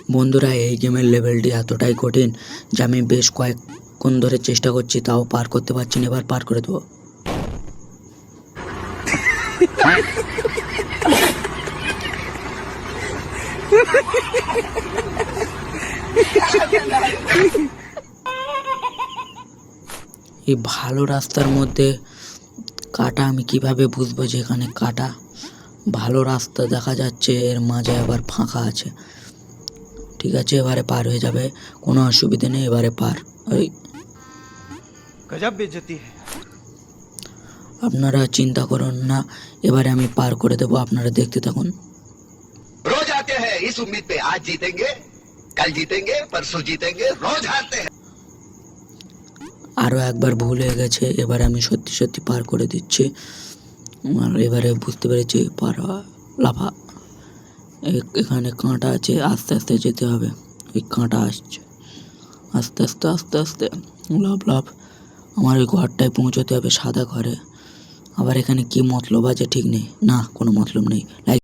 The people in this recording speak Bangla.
বন্ধুরা, এই গেমের লেভেলটি এতটাই কঠিন যে আমি বেশ কয়েকক্ষণ ধরে চেষ্টা করছি, তাও পার করতে পারছি না। এবার পার করে দেবো। এই ভালো রাস্তার মধ্যে কাটা আমি কিভাবে বুঝবো যে এখানে কাটা? ভালো রাস্তা দেখা যাচ্ছে, এর মাঝে আবার ফাঁকা আছে। ঠিক আছে, এবারে পার হয়ে যাবে, কোনো অসুবিধা নেই। এবারে পার। ওই गजब बेइज्जती है। আপনারা চিন্তা করুন না, এবারে আমি পার করে দেবো, আপনারা দেখতে থাকুন। रोज आते हैं इस उम्मीद पे आज जीतेंगे, कल जीतेंगे, परसों जीतेंगे, रोज हारते हैं। আরও একবার ভুল হয়ে গেছে, এবারে আমি সত্যি সত্যি পার করে দিচ্ছি। আর এবারে বুঝতে পেরেছি পার লাফা। এখানে কাঁটা আছে, আস্তে আস্তে যেতে হবে। ওই কাঁটা আসছে, আস্তে আস্তে আস্তে আস্তে লাভ লাভ। আমার ওই ঘরটায় পৌঁছতে হবে, সাদা ঘরে। আবার এখানে কি মতলব আছে ঠিক নেই, না কোনো মতলব নেই। লাইক